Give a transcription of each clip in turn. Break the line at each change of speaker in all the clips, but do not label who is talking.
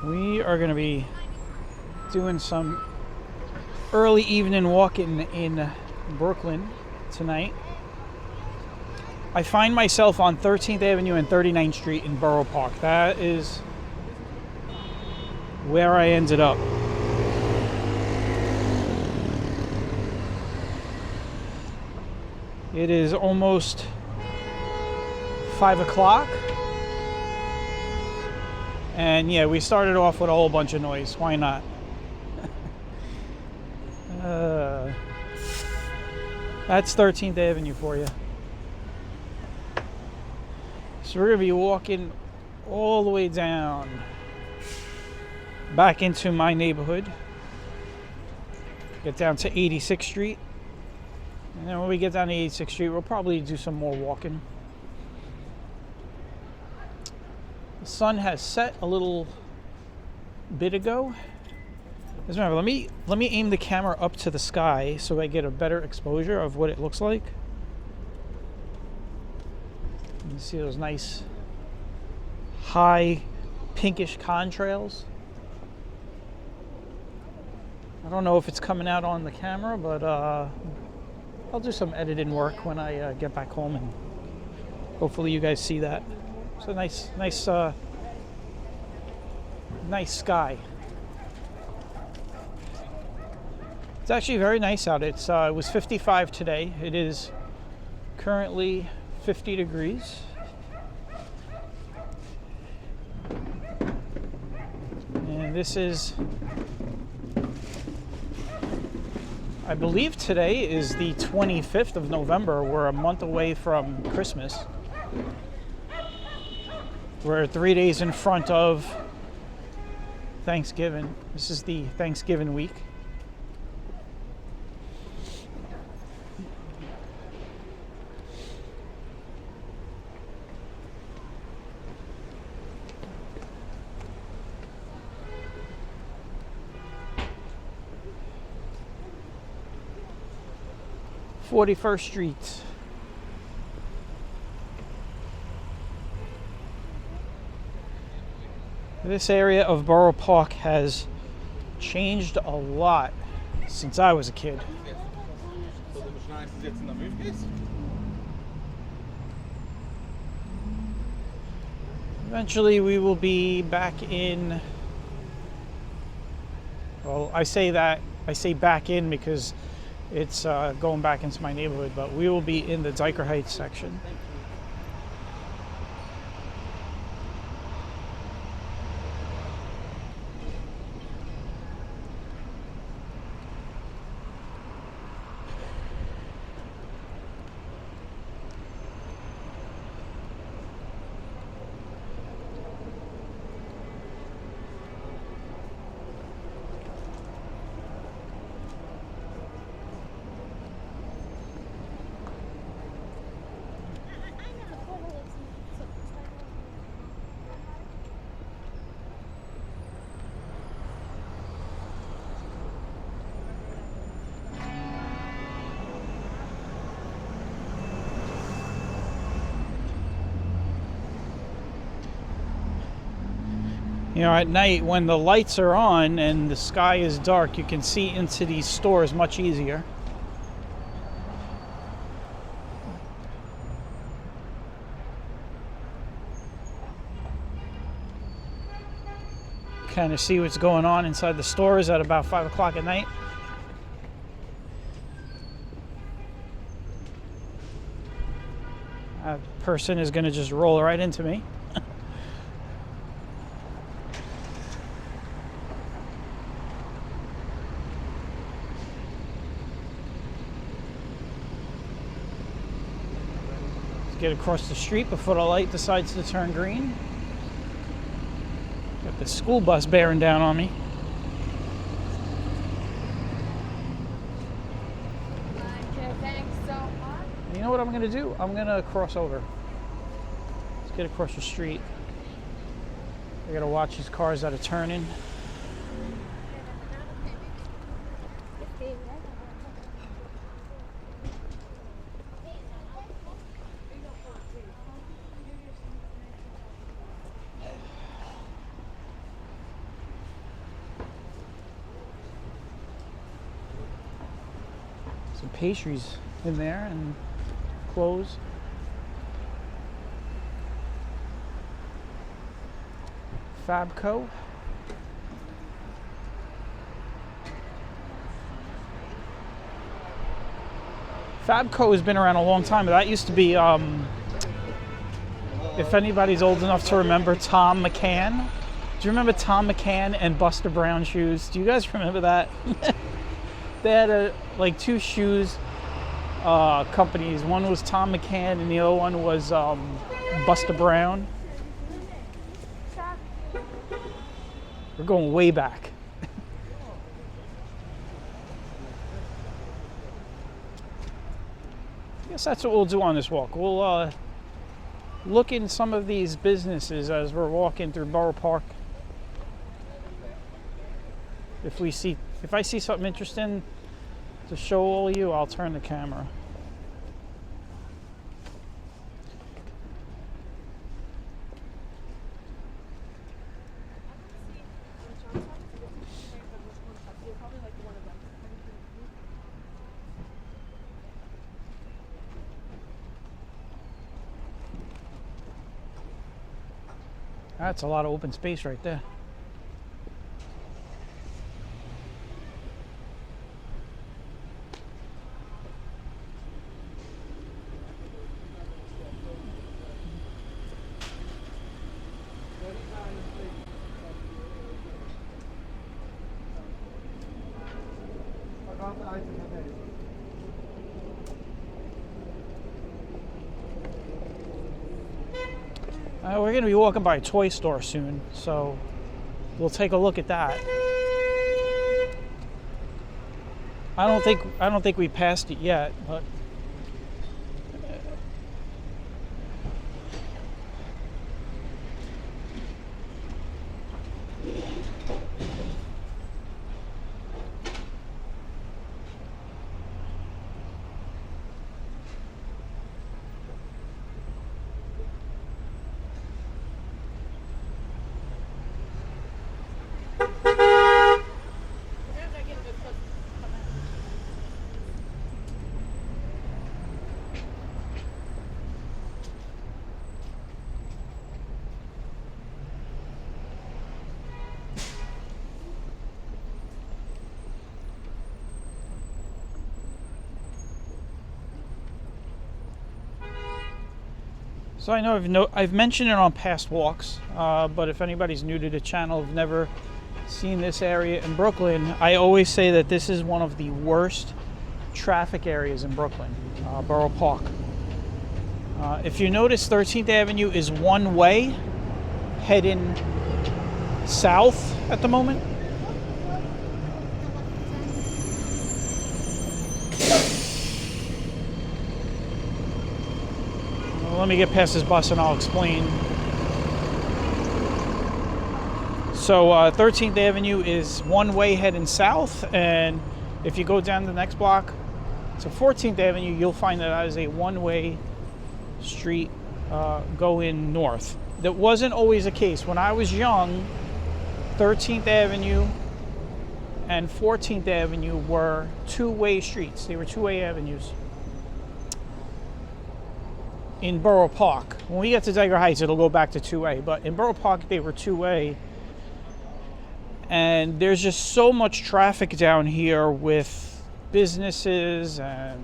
We are going to be doing some early evening walking in Brooklyn tonight. I find myself on 13th Avenue and 39th Street in Borough Park. That is where I ended up. It is almost 5 o'clock. And yeah, we started off with a whole bunch of noise. Why not? That's 13th Avenue for you. So we're going to be walking all the way down back into my neighborhood. Get down to 86th Street. And then when we get down to 86th Street, we'll probably do some more walking. The sun has set a little bit ago. Doesn't matter. Let me aim the camera up to the sky so I get a better exposure of what it looks like. You see those nice high pinkish contrails. I don't know if it's coming out on the camera, but I'll do some editing work when I get back home, and hopefully you guys see that. It's a nice sky. It's actually very nice out. It was 55 today. It is currently 50 degrees. And this is, I believe today is the 25th of November. We're a month away from Christmas. We're 3 days in front of Thanksgiving. This is the Thanksgiving week. .41st Street. This area of Brough Park has changed a lot since I was a kid. Eventually we will be back in, well, I say back in because it's going back into my neighborhood, but we will be in the Dyker Heights section. You know, at night when the lights are on and the sky is dark, you can see into these stores much easier. Kind of see what's going on inside the stores at about 5 o'clock at night. That person is going to just roll right into me. Get across the street before the light decides to turn green. Got the school bus bearing down on me. You know what I'm going to do? I'm going to cross over. Let's get across the street. I got to watch these cars that are turning. Some pastries in there and clothes. Fabco. Fabco has been around a long time, but that used to be, if anybody's old enough to remember, Tom McCann. Do you remember Tom McCann and Buster Brown shoes? Do you guys remember that? They had like two shoes companies. One was Tom McCann and the other one was Buster Brown. We're going way back. I guess that's what we'll do on this walk. We'll look in some of these businesses as we're walking through Brough Park. If I see something interesting to show all of you, I'll turn the camera. That's a lot of open space right there. We're going to be walking by a toy store soon, so we'll take a look at that. I don't think we passed it yet, but so I know I've mentioned it on past walks, but if anybody's new to the channel, have never seen this area in Brooklyn, I always say that this is one of the worst traffic areas in Brooklyn, Borough Park. If you notice, 13th Avenue is one way, heading south at the moment. Let me get past this bus and I'll explain. So 13th Avenue is one way heading south, and if you go down the next block to 14th Avenue, you'll find that is a one-way street going north. That wasn't always the case. When I was young, 13th Avenue and 14th Avenue were two-way streets. They were two-way avenues. In Borough Park. When we get to Dyker Heights, it'll go back to two-way, but in Borough Park, they were two-way. And there's just so much traffic down here with businesses and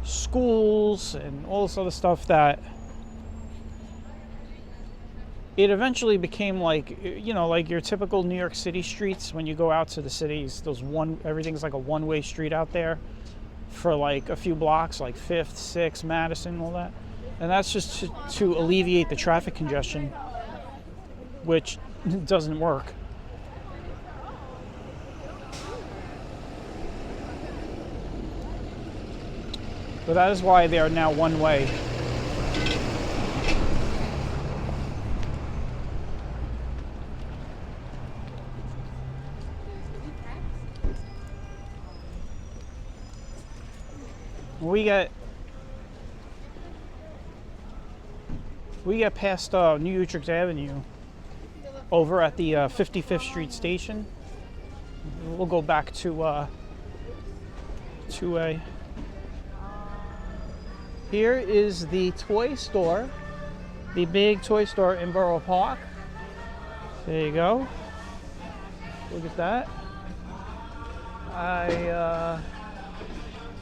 schools and all this other stuff that it eventually became like, you know, like your typical New York City streets when you go out to the cities. Everything's like a one-way street out there for like a few blocks, like 5th, 6th, Madison, all that. And that's just to alleviate the traffic congestion, which doesn't work. But that is why they are now one way. We get past New Utrecht Avenue over at the 55th Street station. We'll go back to 2A. Here is the toy store, the big toy store in Borough Park. There you go. Look at that. I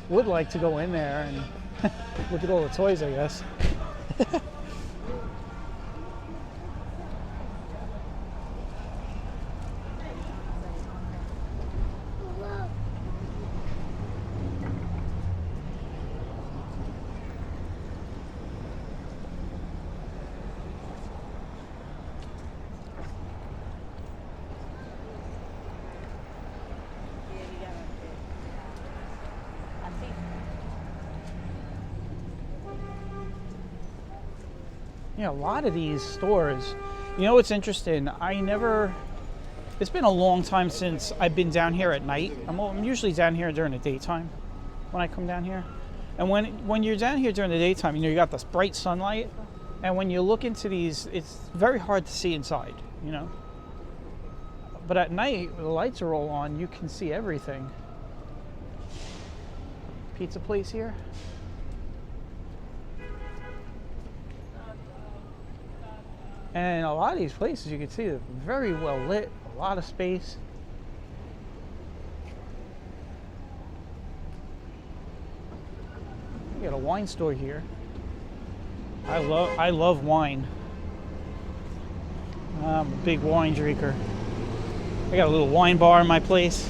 would like to go in there and look at all the toys, I guess. Yeah, a lot of these stores, you know what's interesting? It's been a long time since I've been down here at night. I'm usually down here during the daytime when I come down here. And when you're down here during the daytime, you got this bright sunlight. And when you look into these, it's very hard to see inside, But at night, when the lights are all on, you can see everything. Pizza place here. And a lot of these places, you can see, they're very well lit, a lot of space. You got a wine store here. I love wine. I'm a big wine drinker. I got a little wine bar in my place.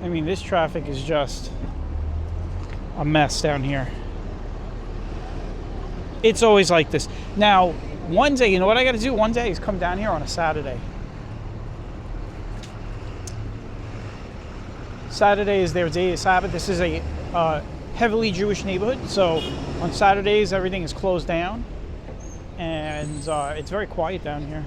I mean, this traffic is just a mess down here. It's always like this. Now, one day, you know what I got to do one day is come down here on a Saturday. Saturday is their day of Sabbath. This is a heavily Jewish neighborhood, so on Saturdays everything is closed down, and it's very quiet down here.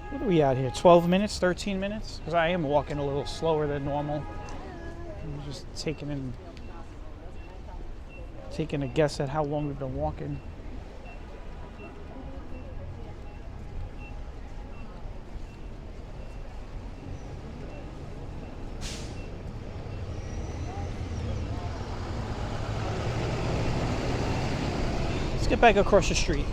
What are we at here? 12 minutes, 13 minutes? Because I am walking a little slower than normal. I'm just taking a guess at how long we've been walking. Let's get back across the street.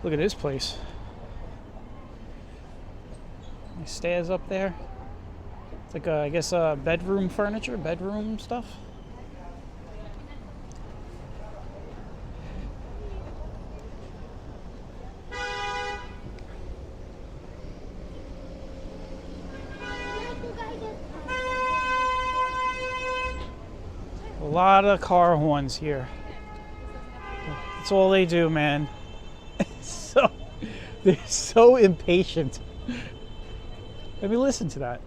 Look at this place. Nice stairs up there. It's like, I guess, bedroom furniture, bedroom stuff. A lot of car horns here. That's all they do, man. They're so impatient. I mean, listen to that.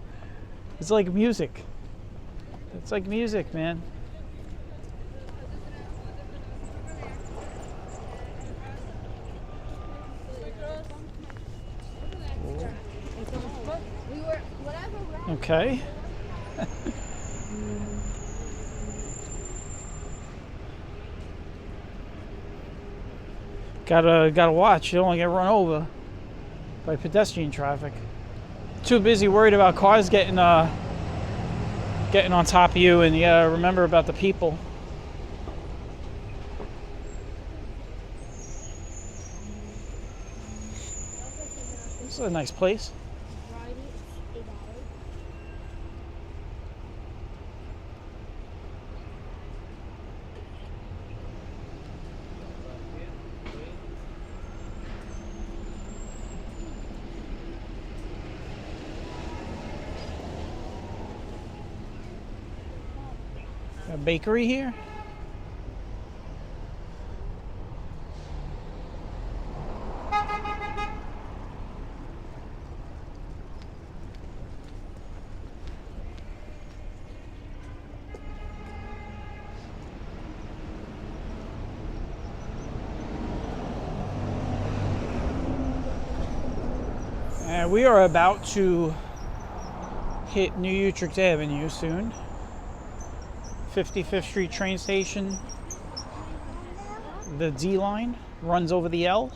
It's like music. It's like music, man. Okay. Gotta watch. You don't want to get run over by pedestrian traffic. Too busy worried about cars getting on top of you, and you gotta remember about the people. This is a nice place. A bakery here. And we are about to hit New Utrecht Avenue soon. 55th Street train station. The D line runs over the L.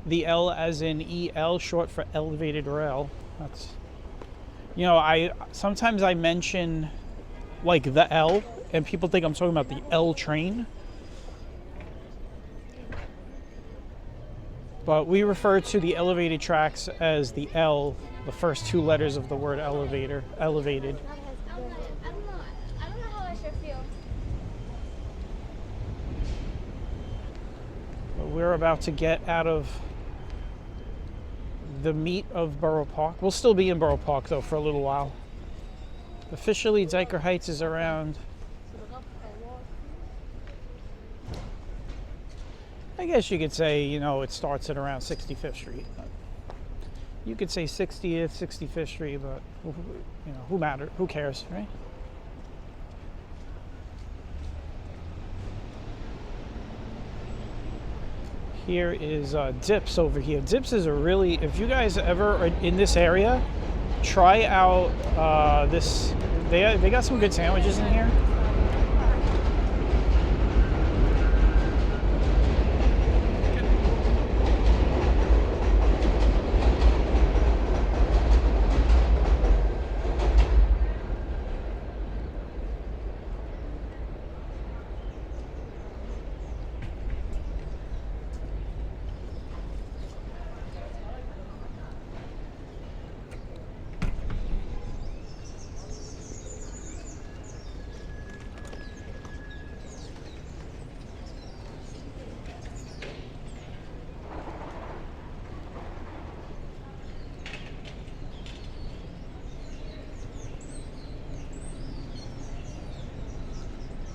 The L as in EL, short for elevated rail. That's, you know, sometimes I mention like the L and people think I'm talking about the L train. But we refer to the elevated tracks as the L, the first two letters of the word elevator, elevated.
I don't know how I should feel.
But we're about to get out of the meat of Borough Park. We'll still be in Borough Park though for a little while. Officially, Dyker Heights is around, I guess you could say, you know, it starts at around 65th Street. You could say 60th, 65th Street, but, you know, who cares, right? Here is Dips over here. Dips is a really, if you guys ever are in this area, try out this. They got some good sandwiches in here.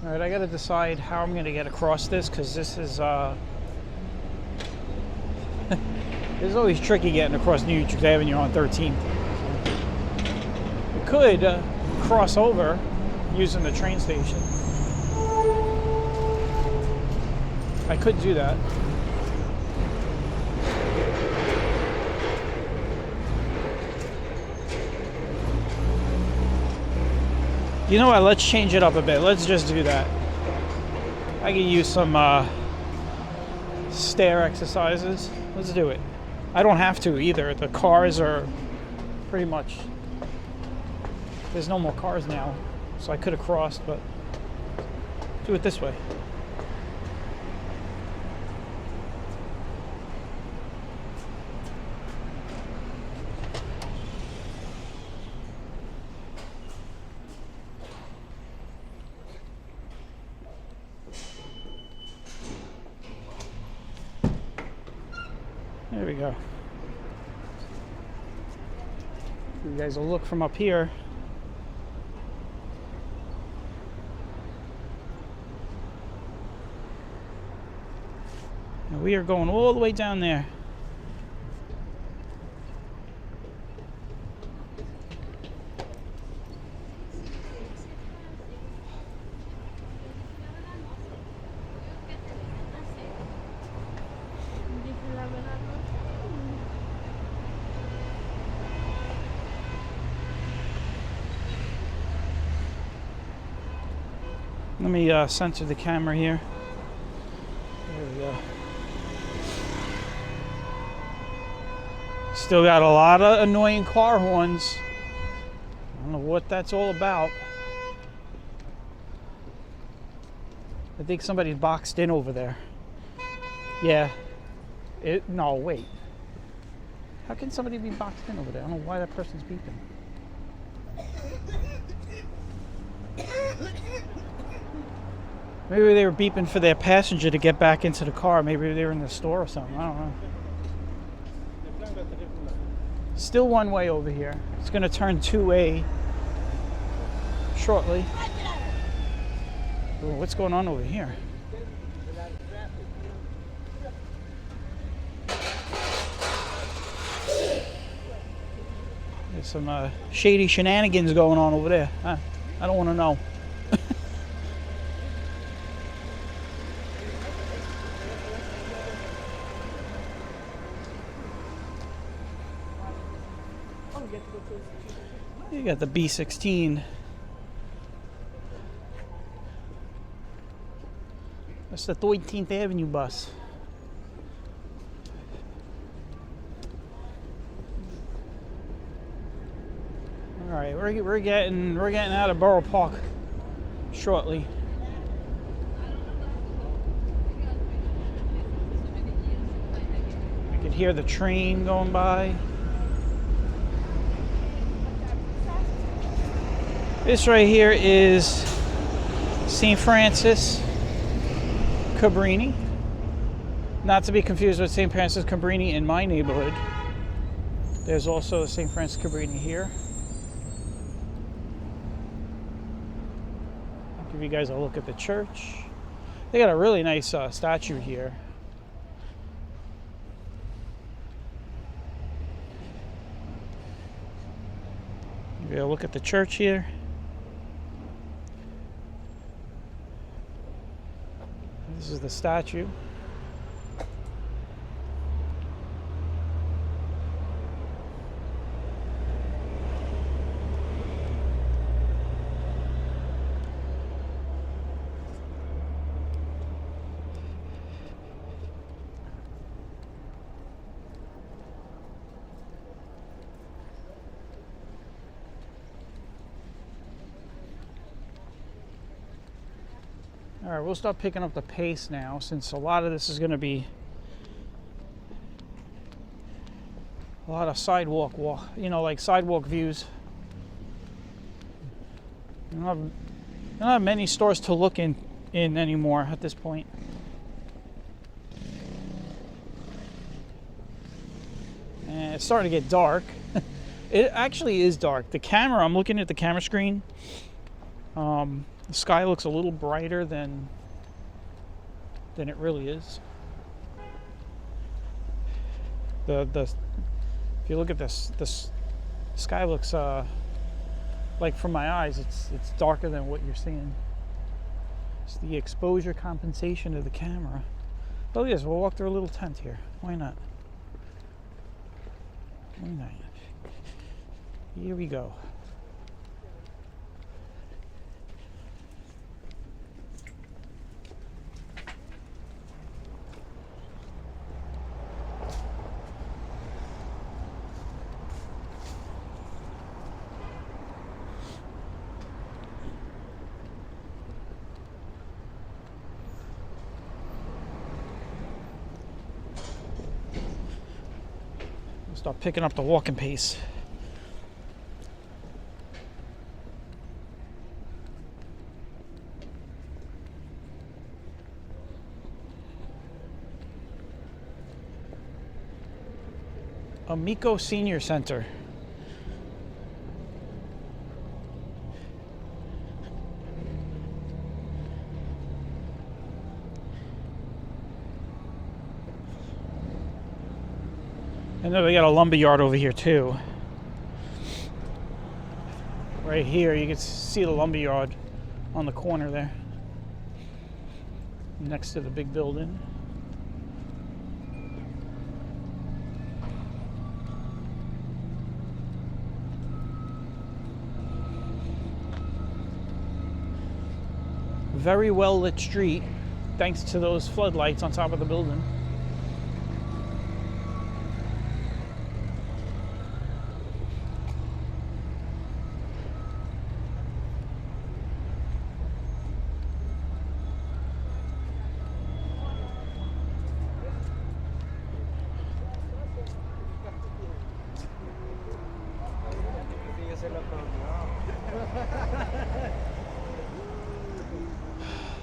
All right, I got to decide how I'm going to get across this because this is it's always tricky getting across New Utrecht Avenue on 13th. We could cross over using the train station. I could do that. You know what, let's change it up a bit. Let's just do that. I can use some stair exercises. Let's do it. I don't have to either. The cars are pretty much, there's no more cars now. So I could have crossed, but do it this way. There we go. You guys will look from up here. And we are going all the way down there. Let me center the camera here. There we go. Still got a lot of annoying car horns. I don't know what that's all about. I think somebody's boxed in over there. Yeah. No, wait. How can somebody be boxed in over there? I don't know why that person's beeping. Maybe they were beeping for their passenger to get back into the car. Maybe they were in the store or something. I don't know. Still one way over here. It's going to turn 2A shortly. Ooh, what's going on over here? There's some shady shenanigans going on over there. I don't want to know. You got the B16. That's the 13th Avenue bus. All right, we're getting out of Borough Park shortly. I can hear the train going by. This right here is St. Francis Cabrini. Not to be confused with St. Francis Cabrini in my neighborhood. There's also St. Francis Cabrini here. I'll give you guys a look at the church. They got a really nice statue here. Give you a look at the church here. This is the statue. All right, we'll start picking up the pace now, since a lot of this is going to be a lot of sidewalk walk, like sidewalk views. I don't have many stores to look in anymore at this point. And it's starting to get dark. It actually is dark. The camera, I'm looking at the camera screen. The sky looks a little brighter than it really is. If you look at this sky looks like, from my eyes, it's darker than what you're seeing. It's the exposure compensation of the camera. Oh yes, we'll walk through a little tent here. Why not? Why not? Here we go. Start picking up the walking pace. Amico Senior Center. I know they got a lumber yard over here too. Right here, you can see the lumber yard on the corner there, next to the big building. Very well lit street, thanks to those floodlights on top of the building.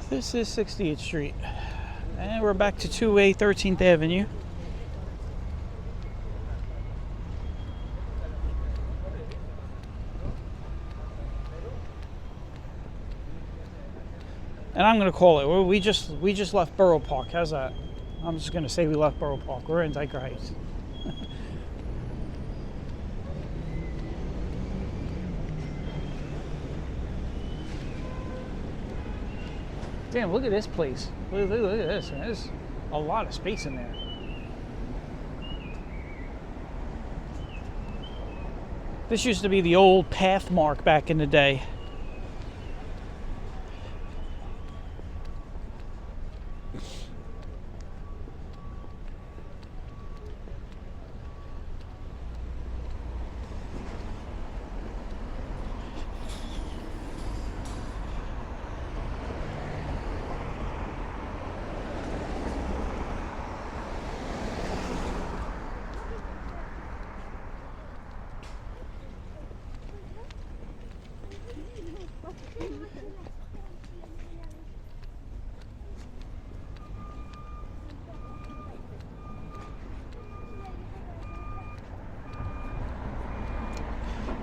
This is 68th Street, and we're back to 2A 13th Avenue. And I'm gonna call it. We just left Borough Park. How's that? I'm just gonna say we left Borough Park. We're in Dyker Heights. Damn, look at this place. Look at this, man. There's a lot of space in there. This used to be the old path mark back in the day.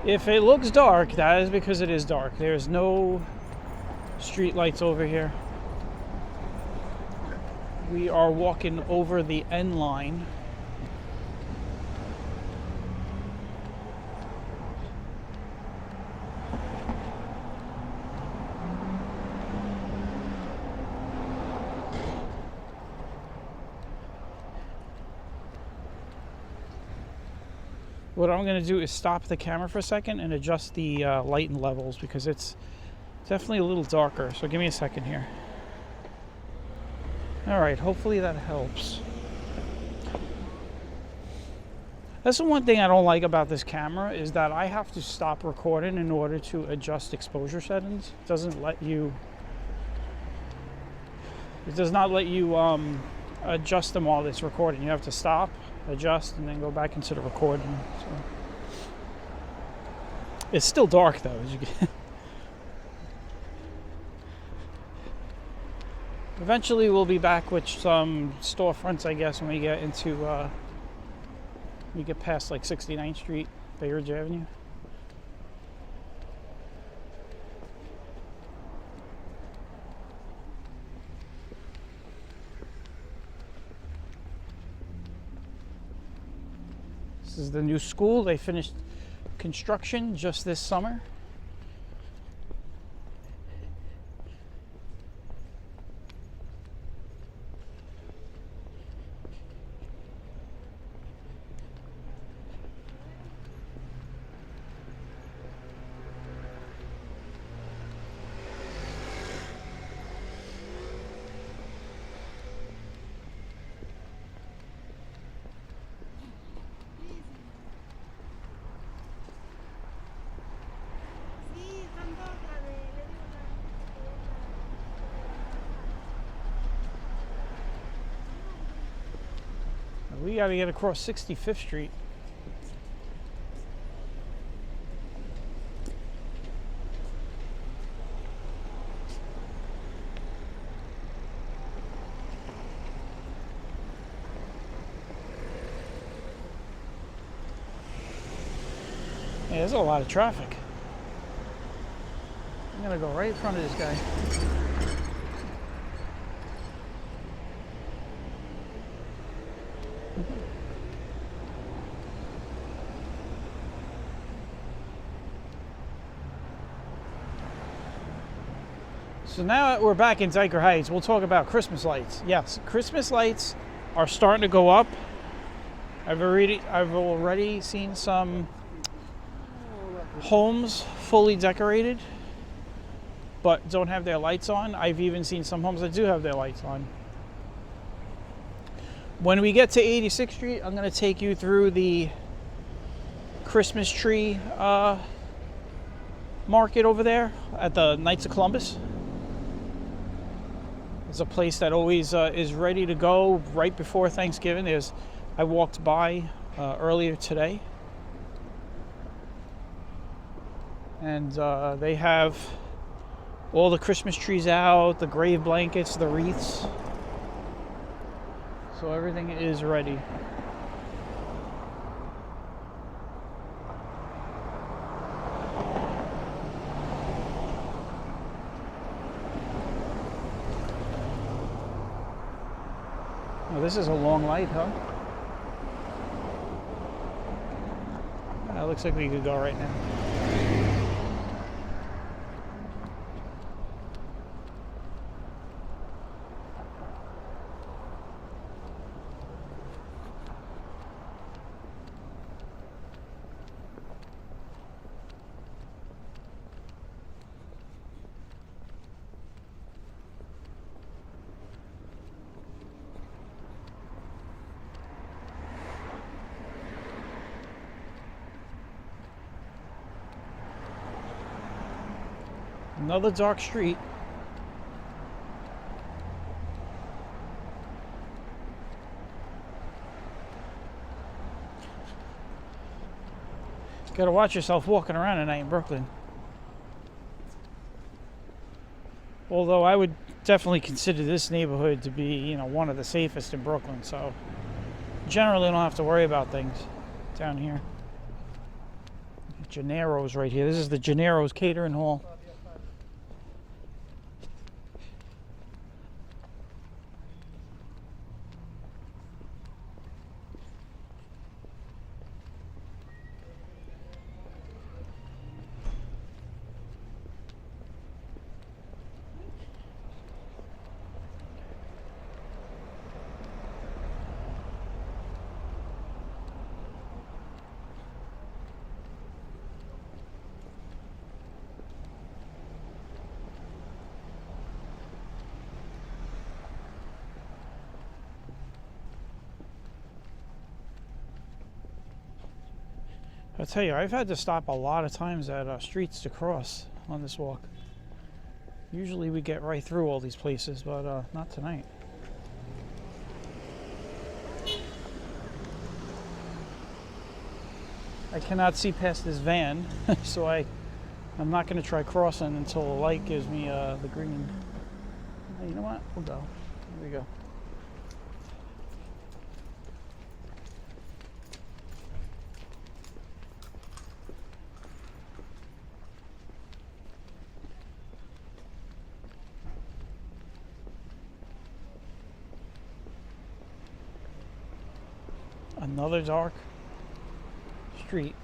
If it looks dark, that is because it is dark. There's no street lights over here. We are walking over the N line. What I'm going to do is stop the camera for a second and adjust the light and levels because it's definitely a little darker. So give me a second here. All right, hopefully that helps. That's the one thing I don't like about this camera is that I have to stop recording in order to adjust exposure settings. It doesn't let you. It does not let you adjust them while it's recording. You have to stop, adjust, and then go back into the recording. So. It's still dark though, as you can. Eventually we'll be back with some storefronts, I guess, when we get into we get past like 69th Street, Bay Ridge Avenue. This is the new school. They finished construction just this summer. We got to get across 65th Street. Yeah, there's a lot of traffic. I'm gonna go right in front of this guy. So now that we're back in Dyker Heights, we'll talk about Christmas lights. Yes, Christmas lights are starting to go up. I've already seen some homes fully decorated, but don't have their lights on. I've even seen some homes that do have their lights on. When we get to 86th Street, I'm going to take you through the Christmas tree market over there at the Knights of Columbus. It's a place that always is ready to go right before Thanksgiving. I walked by earlier today, and they have all the Christmas trees out, the grave blankets, the wreaths. So everything is ready. Oh, this is a long light, huh? Looks like we could go right now. Another dark street. Gotta watch yourself walking around at night in Brooklyn. Although I would definitely consider this neighborhood to be, you know, one of the safest in Brooklyn, so generally don't have to worry about things down here. Gennaro's right here. This is the Gennaro's Catering Hall. I'll tell you, I've had to stop a lot of times at streets to cross on this walk. Usually we get right through all these places, but not tonight. I cannot see past this van, so I'm not going to try crossing until the light gives me the green. You know what? We'll go. Here we go. Another dark street.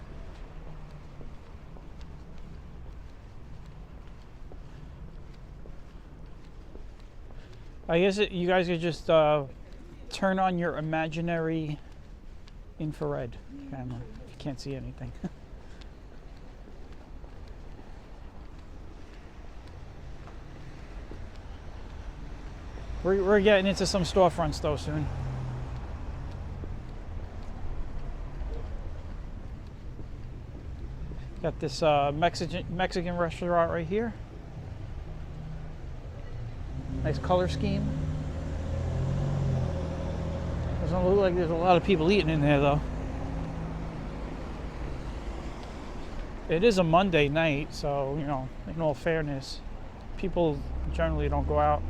I guess you guys could just turn on your imaginary infrared camera if you can't see anything. We're getting into some storefronts though soon. Got this Mexican restaurant right here. Nice color scheme. Doesn't look like there's a lot of people eating in there though. It is a Monday night, so you know, in all fairness, people generally don't go out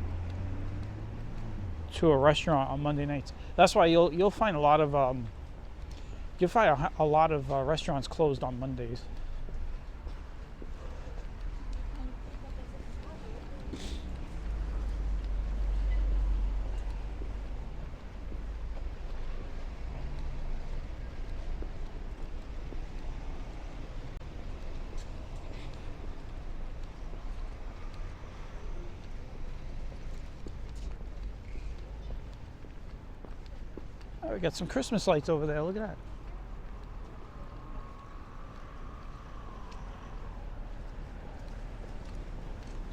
to a restaurant on Monday nights. That's why you'll find a lot of restaurants closed on Mondays. We got some Christmas lights over there. Look at that.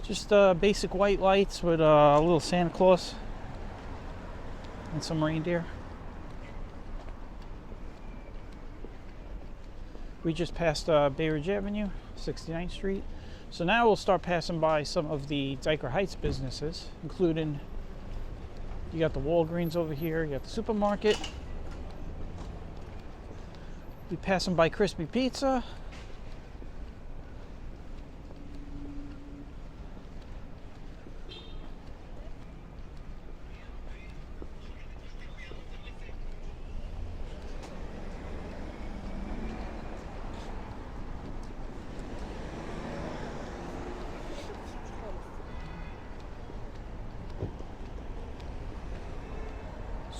Just basic white lights with a little Santa Claus and some reindeer. We just passed Bay Ridge Avenue, 69th Street. So now we'll start passing by some of the Dyker Heights businesses, including, you got the Walgreens over here, you got the supermarket. We passing by Krispy Pizza.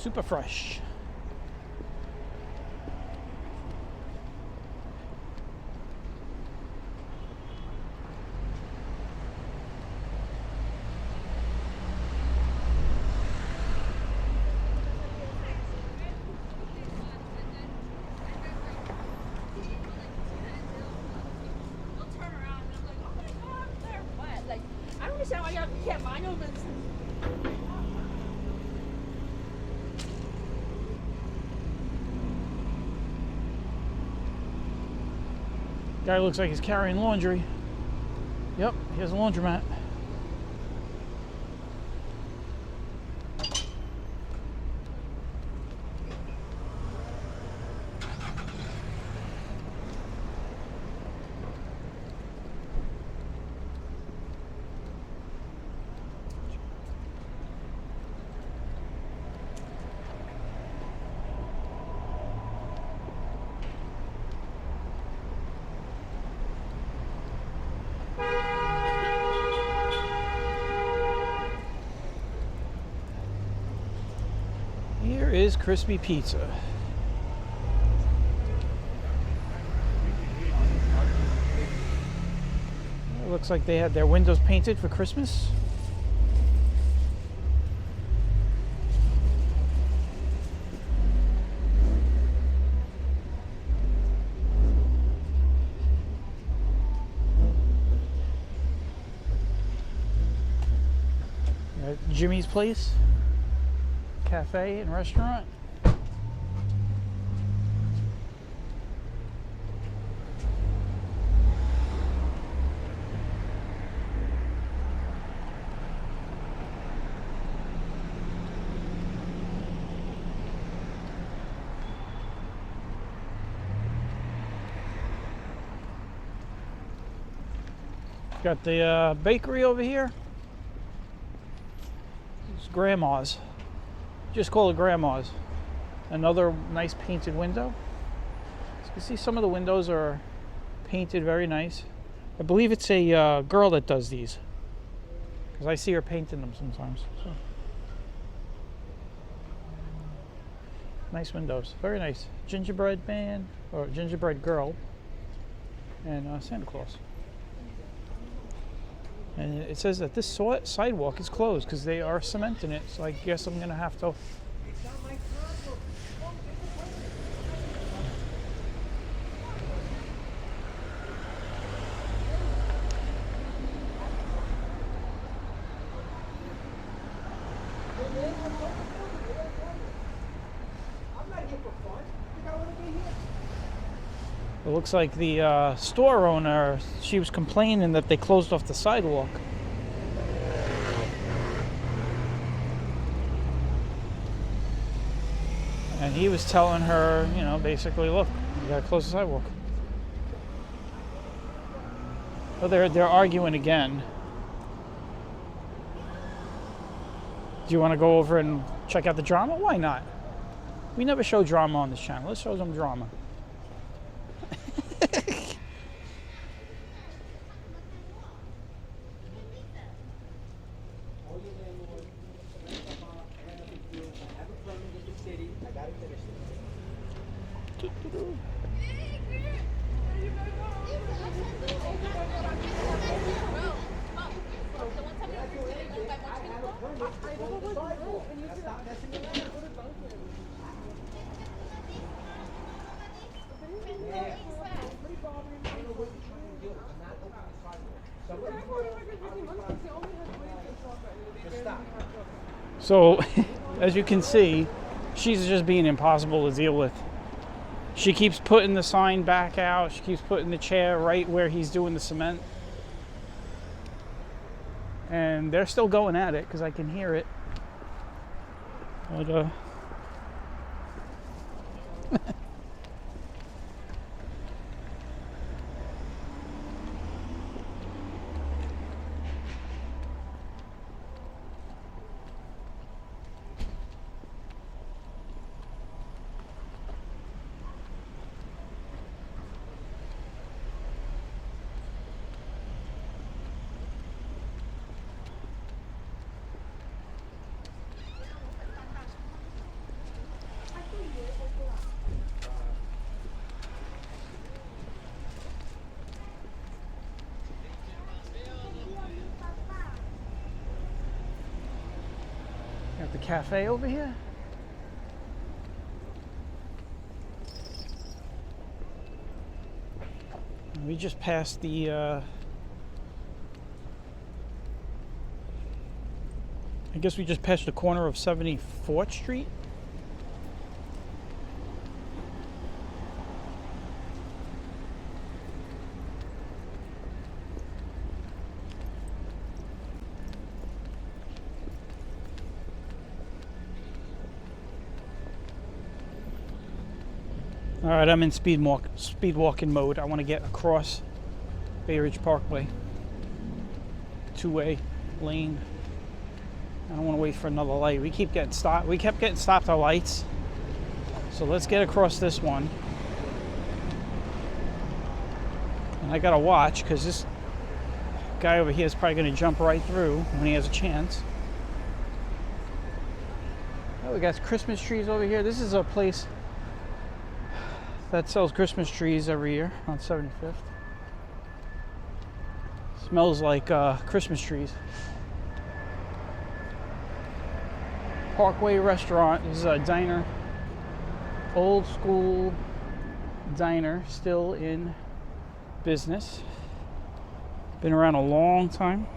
Super fresh. Guy looks like he's carrying laundry. Yep, he has a laundromat. Here is Krispy Pizza. It looks like they had their windows painted for Christmas. Jimmy's Place, cafe and restaurant. Got the bakery over here. It's Grandma's. Just call it Grandma's. Another nice painted window. As you can see, some of the windows are painted very nice. I believe it's a girl that does these, because I see her painting them sometimes. So. Nice windows, very nice. Gingerbread man, or gingerbread girl, and Santa Claus. And it says that this sidewalk is closed because they are cementing it, so I guess I'm gonna have to. It looks like the store owner, she was complaining that they closed off the sidewalk. And he was telling her, you know, basically, look, you gotta close the sidewalk. Oh, they're arguing again. Do you want to go over and check out the drama? Why not? We never show drama on this channel. Let's show some drama. So, as you can see, she's just being impossible to deal with. She keeps putting the sign back out. She keeps putting the chair right where he's doing the cement. And they're still going at it because I can hear it. But, At the cafe over here. We just passed the I guess we just passed the corner of 74th Street. All right, I'm in speed walking mode. I want to get across Bay Ridge Parkway, two-way lane. I don't want to wait for another light. We kept getting stopped at lights. So let's get across this one. And I gotta watch because this guy over here is probably going to jump right through when he has a chance. Oh, we got Christmas trees over here. This is a place that sells Christmas trees every year on 75th. Smells like Christmas trees. Parkway Restaurant. This is a diner. Old school diner, still in business. Been around a long time.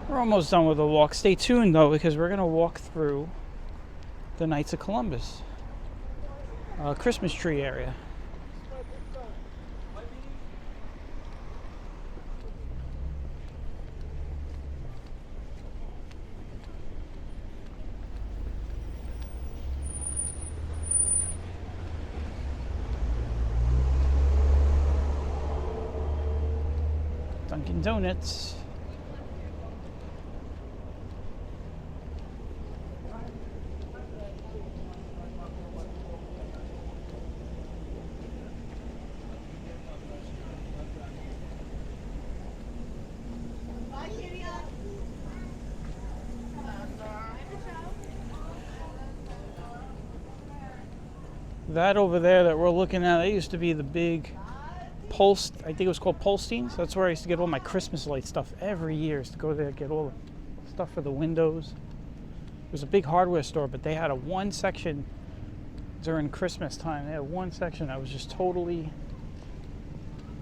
We're almost done with the walk. Stay tuned though, because we're gonna walk through the Knights of Columbus Christmas tree area. Dunkin' Donuts. That over there that we're looking at, that used to be the big Pulse, I think it was called Polstein's. That's where I used to get all my Christmas light stuff every year. I used to go there, get all the stuff for the windows. It was a big hardware store, but they had a one section during Christmas time. They had one section that was just totally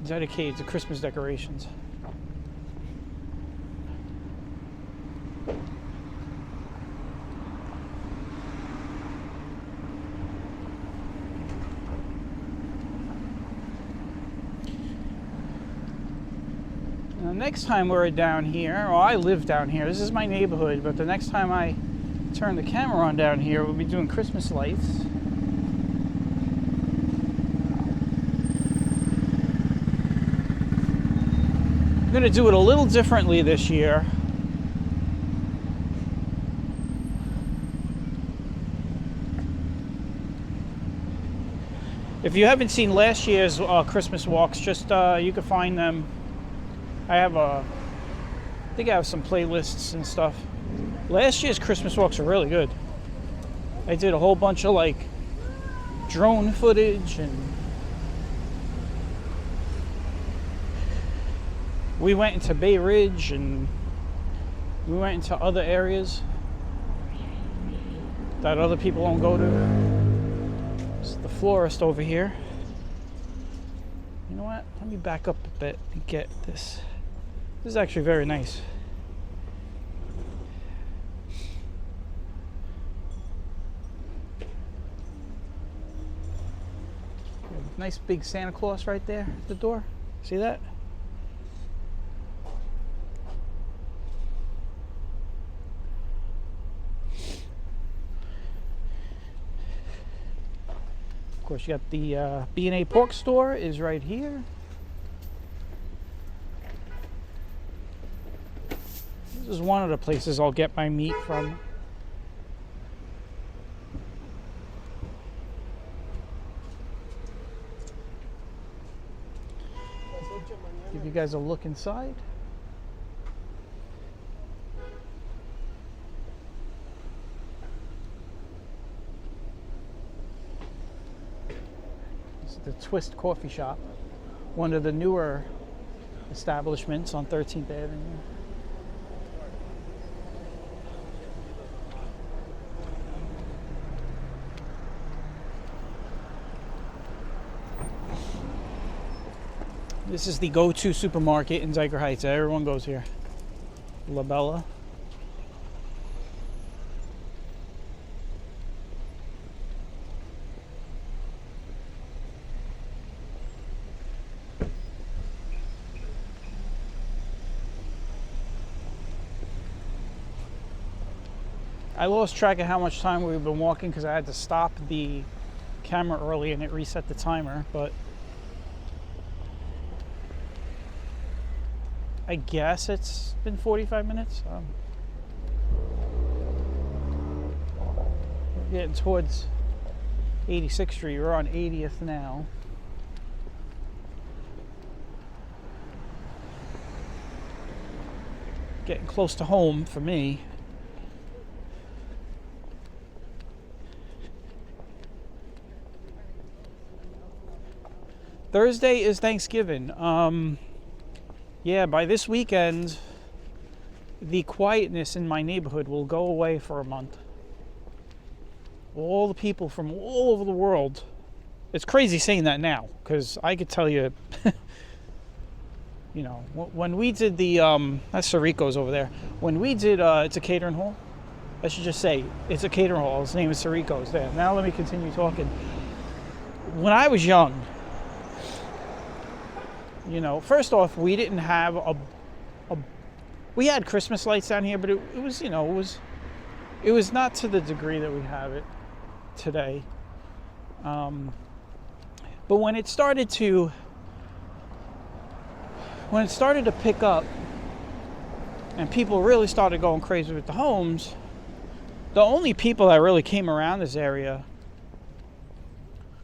dedicated to Christmas decorations. Next time we're down here, well, I live down here. This is my neighborhood, but the next time I turn the camera on down here, we'll be doing Christmas lights. I'm going to do it a little differently this year. If you haven't seen last year's Christmas walks, just you can find them. I think I have some playlists and stuff. Last year's Christmas walks are really good. I did a whole bunch of like drone footage, and we went into Bay Ridge and we went into other areas that other people don't go to. It's the florist over here. You know what? Let me back up a bit and get this. This is actually very nice. Nice big Santa Claus right there at the door. See that? Of course, you got the B&A Pork Store is right here. This is one of the places I'll get my meat from. Give you guys a look inside. the Twist Coffee Shop, one of the newer establishments on 13th Avenue. This is the go-to supermarket in Dyker Heights. Everyone goes here. La Bella. I lost track of how much time we've been walking because I had to stop the camera early and it reset the timer, but I guess it's been 45 minutes. We're getting towards 86th Street. We're on 80th now. Getting close to home for me. Thursday is Thanksgiving. Yeah, by this weekend, the quietness in my neighborhood will go away for a month. All the people from all over the world. It's crazy saying that now, because I could tell you, you know, when we did the, that's Sarico's over there. When we did, it's a catering hall. I should just say, it's a catering hall. Its name is Sarico's there. Now let me continue talking. When I was young, you know, first off, we didn't have we had Christmas lights down here, but it was, you know, it was not to the degree that we have it today. But when it started to pick up and people really started going crazy with the homes, the only people that really came around this area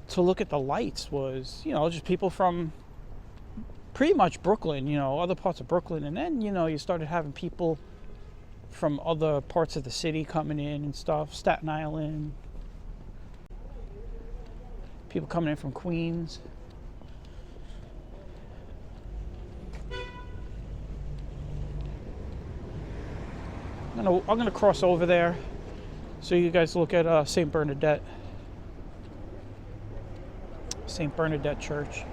to look at the lights was, you know, just people from pretty much Brooklyn, you know, other parts of Brooklyn. And then, you know, you started having people from other parts of the city coming in and stuff. Staten Island. People coming in from Queens. I'm gonna cross over there so you guys look at St. Bernadette. St. Bernadette Church.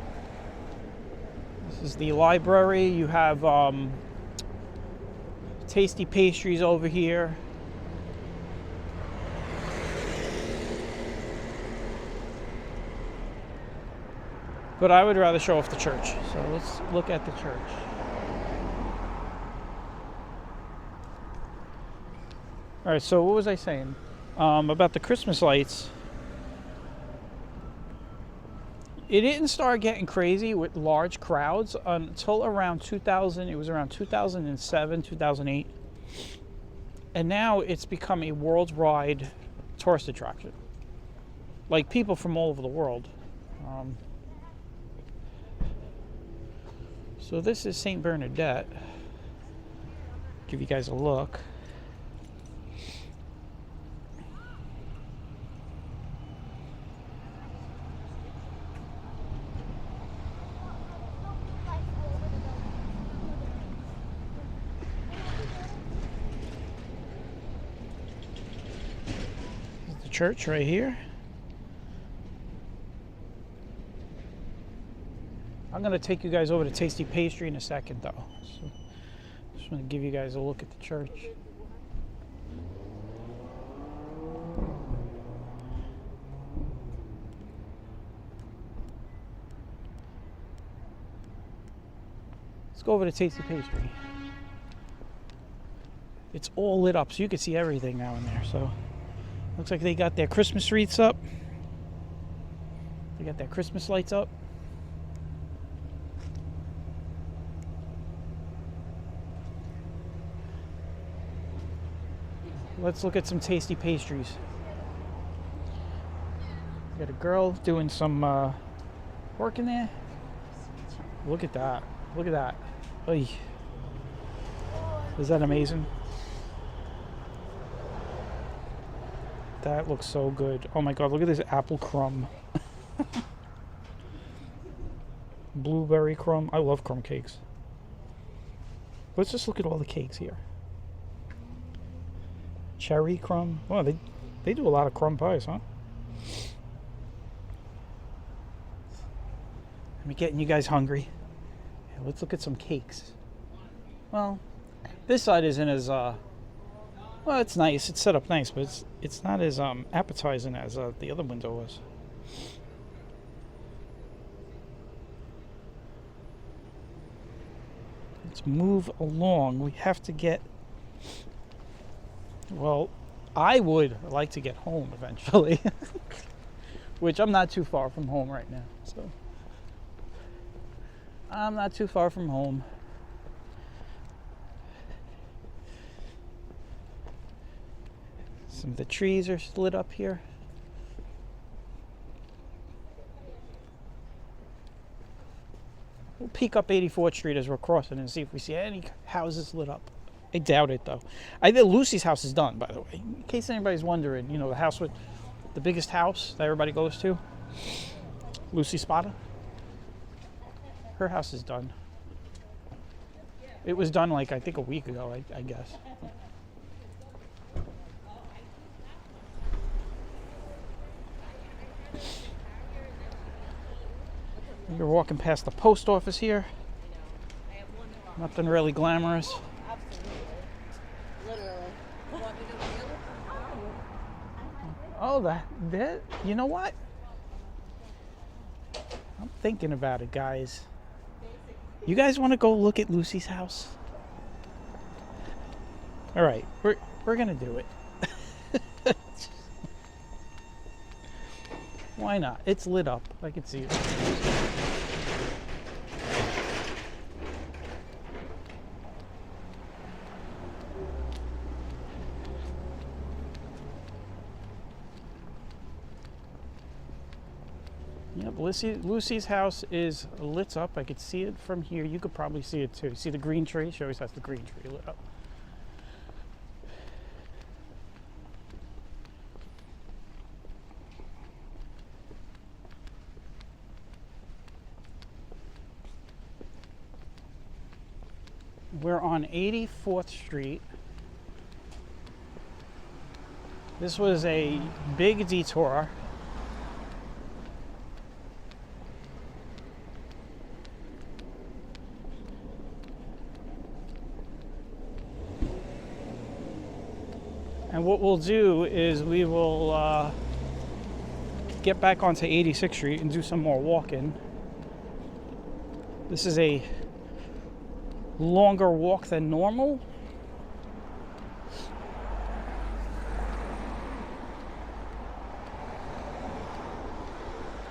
This is the library. You have Tasty Pastries over here. But I would rather show off the church. So let's look at the church. All right, so what was I saying? About the Christmas lights. It didn't start getting crazy with large crowds until around 2000. It was around 2007, 2008. And now it's become a worldwide tourist attraction. Like people from all over the world. So this is St. Bernadette. Give you guys a look. Church right here. I'm going to take you guys over to Tasty Pastry in a second though. So just want to give you guys a look at the church. Let's go over to Tasty Pastry. It's all lit up so you can see everything now in there. So looks like they got their Christmas wreaths up. They got their Christmas lights up. Let's look at some Tasty Pastries. Got a girl doing some work in there. Look at that. Look at that. Oy. Is that amazing? That looks so good. Oh my god, look at this apple crumb. blueberry crumb. I love crumb cakes. Let's just look at all the cakes here. Cherry crumb. Oh, they do a lot of crumb pies, huh? I'm getting you guys hungry. Yeah, let's look at some cakes. Well, this side isn't as well, it's nice. It's set up nice, but it's not as appetizing as the other window was. Let's move along. We have to get. Well, I would like to get home eventually, which I'm not too far from home right now. So I'm not too far from home. Some of the trees are lit up here. We'll peek up 84th Street as we're crossing and see if we see any houses lit up. I doubt it, though. I think Lucy's house is done, by the way. In case anybody's wondering, you know, the house with the biggest house that everybody goes to, Lucy Spada. Her house is done. It was done, like, I think a week ago, I guess. You're walking past the post office here. Nothing really glamorous. Oh, that, you know what? I'm thinking about it, guys. You guys want to go look at Lucy's house? All right, we're gonna do it. Why not? It's lit up. I can see it. Yep, Lucy's house is lit up. I could see it from here. You could probably see it too. See the green tree? She always has the green tree lit up. We're on 84th Street. This was a big detour. And what we'll do is we will get back onto 86th Street and do some more walking. This is a longer walk than normal.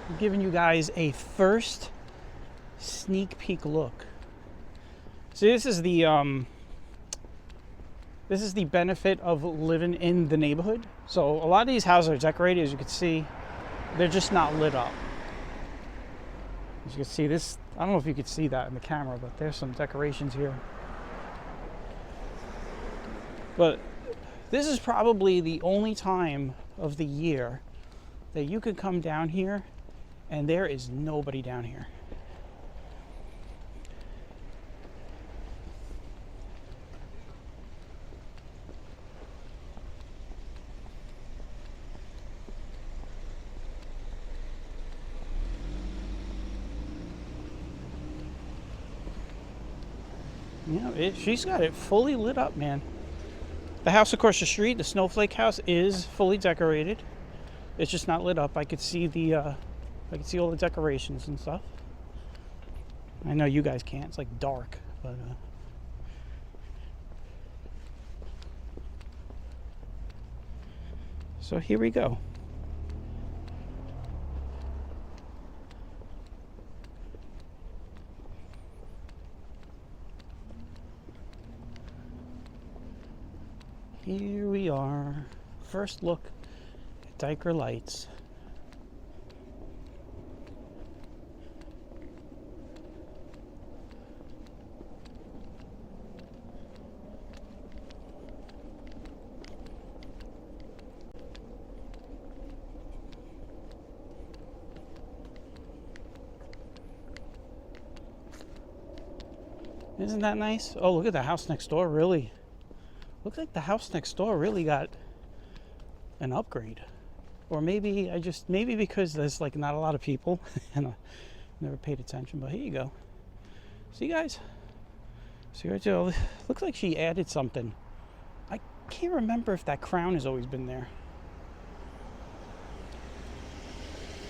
I'm giving you guys a first sneak peek look. So this is the benefit of living in the neighborhood. So a lot of these houses are decorated, as you can see. They're just not lit up. As you can see, this, I don't know if you could see that in the camera, but there's some decorations here. But this is probably the only time of the year that you could come down here and there is nobody down here. Yeah, she's got it fully lit up, man. The house across the street, the Snowflake house, is fully decorated. It's just not lit up. I could see all the decorations and stuff. I know you guys can't. It's like dark, but so here we go. Here we are. First look at Dyker Lights. Isn't that nice? Oh, look at the house next door. Really, looks like the house next door really got an upgrade. Or maybe maybe because there's like not a lot of people and I never paid attention. But here you go. See, guys? See right there? Looks like she added something. I can't remember if that crown has always been there.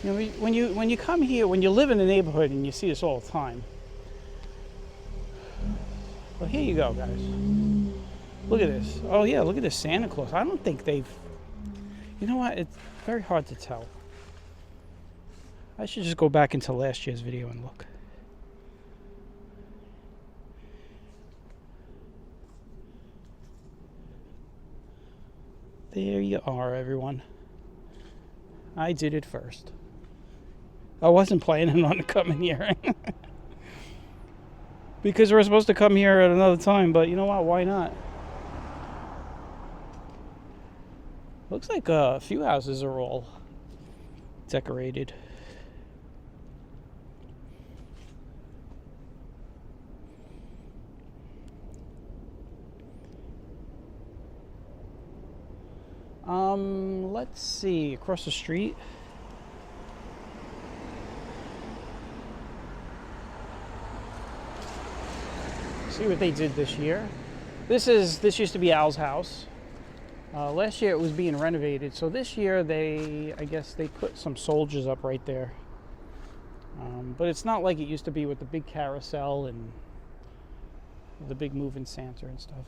You know, when you come here, when you live in the neighborhood and you see this all the time. Well, here you go, guys. Look at this. Oh yeah, look at this Santa Claus. I don't think they've. You know what? It's very hard to tell. I should just go back into last year's video and look. There you are, everyone. I did it first. I wasn't planning on coming here. Because we're supposed to come here at another time, but you know what? Why not? Looks like a few houses are all decorated. Let's see, across the street. See what they did this year. This used to be Al's house. Last year it was being renovated, so this year I guess they put some soldiers up right there. But it's not like it used to be with the big carousel and the big moving Santa and stuff.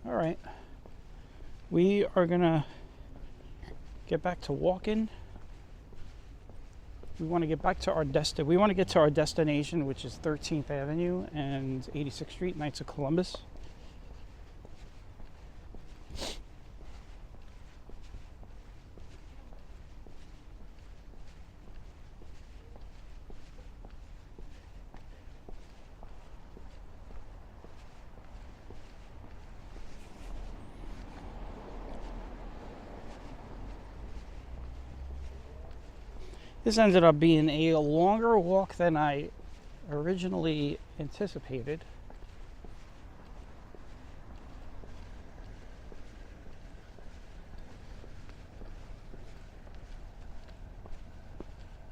All right, we are gonna get back to walking. We want to get back to our We want to get to our destination, which is 13th Avenue and 86th Street, Knights of Columbus. This ended up being a longer walk than I originally anticipated.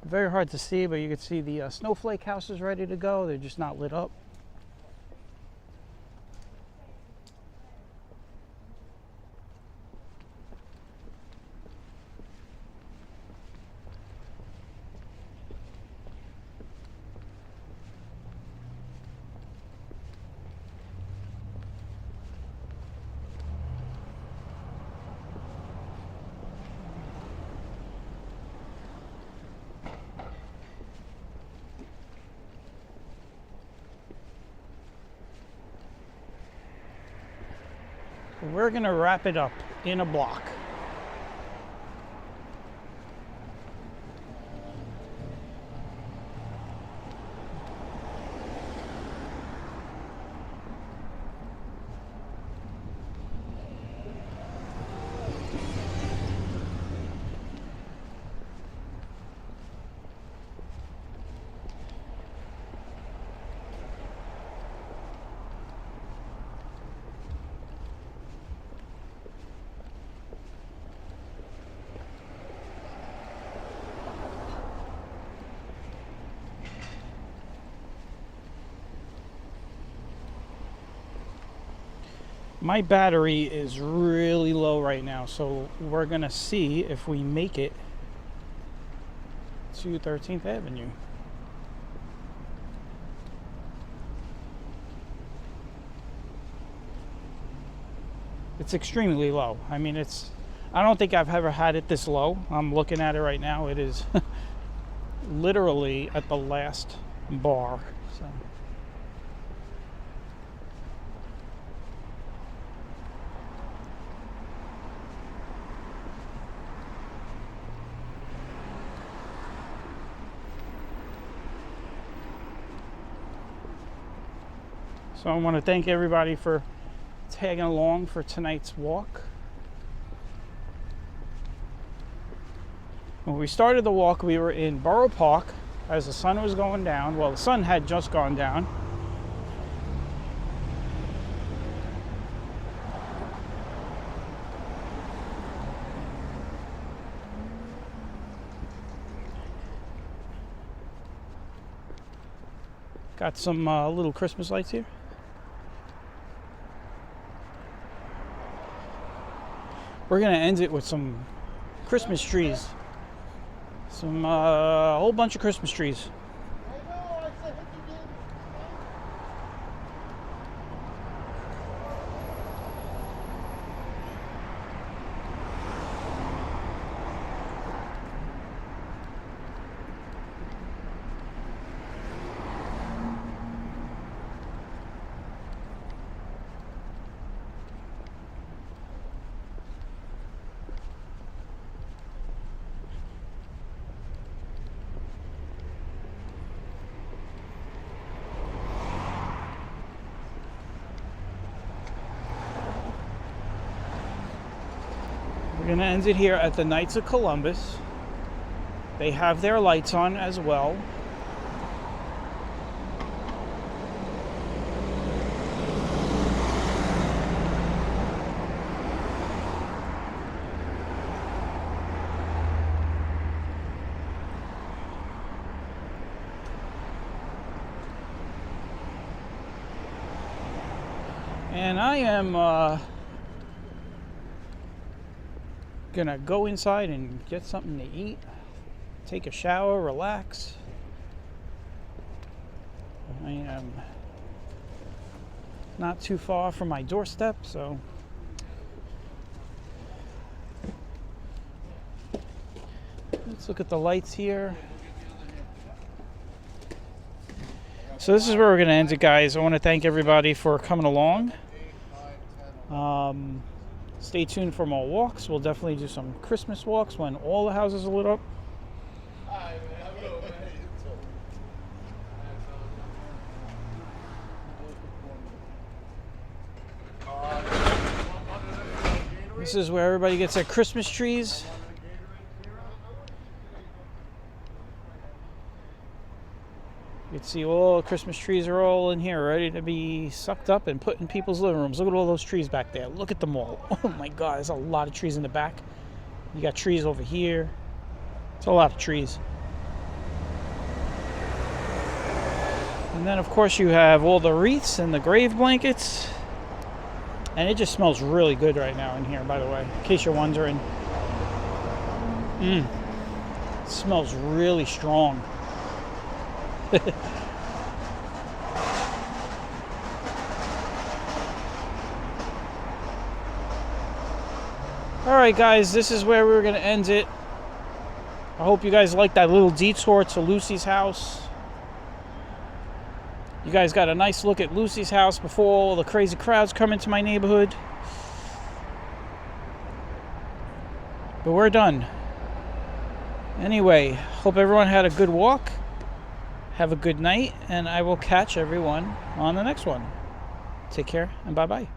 Very hard to see, but you can see the snowflake houses ready to go. They're just not lit up. We're gonna wrap it up in a block. My battery is really low right now, so we're gonna see if we make it to 13th Avenue. It's extremely low. I mean, I don't think I've ever had it this low. I'm looking at it right now. It is literally at the last bar. So. So I want to thank everybody for tagging along for tonight's walk. When we started the walk, we were in Borough Park as the sun was going down. Well, the sun had just gone down. Got some little Christmas lights here. We're gonna end it with some Christmas trees. Some whole bunch of Christmas trees. We're going to end it here at the Knights of Columbus. They have their lights on as well. And I am gonna go inside and get something to eat, take a shower, relax. I am not too far from my doorstep, so let's look at the lights here. So this is where we're gonna end it, guys. I want to thank everybody for coming along. Stay tuned for more walks. We'll definitely do some Christmas walks when all the houses are lit up. This is where everybody gets their Christmas trees. You can see all the Christmas trees are all in here, ready to be sucked up and put in people's living rooms. Look at all those trees back there. Look at them all. Oh my God, there's a lot of trees in the back. You got trees over here. It's a lot of trees. And then, of course, you have all the wreaths and the grave blankets. And it just smells really good right now in here, by the way, in case you're wondering. It smells really strong. Alright guys, this is where we're going to end it. I hope you guys liked that little detour to Lucy's house. You guys got a nice look at Lucy's house before all the crazy crowds come into my neighborhood. But we're done. Anyway, hope everyone had a good walk. Have a good night, and I will catch everyone on the next one. Take care, and bye-bye.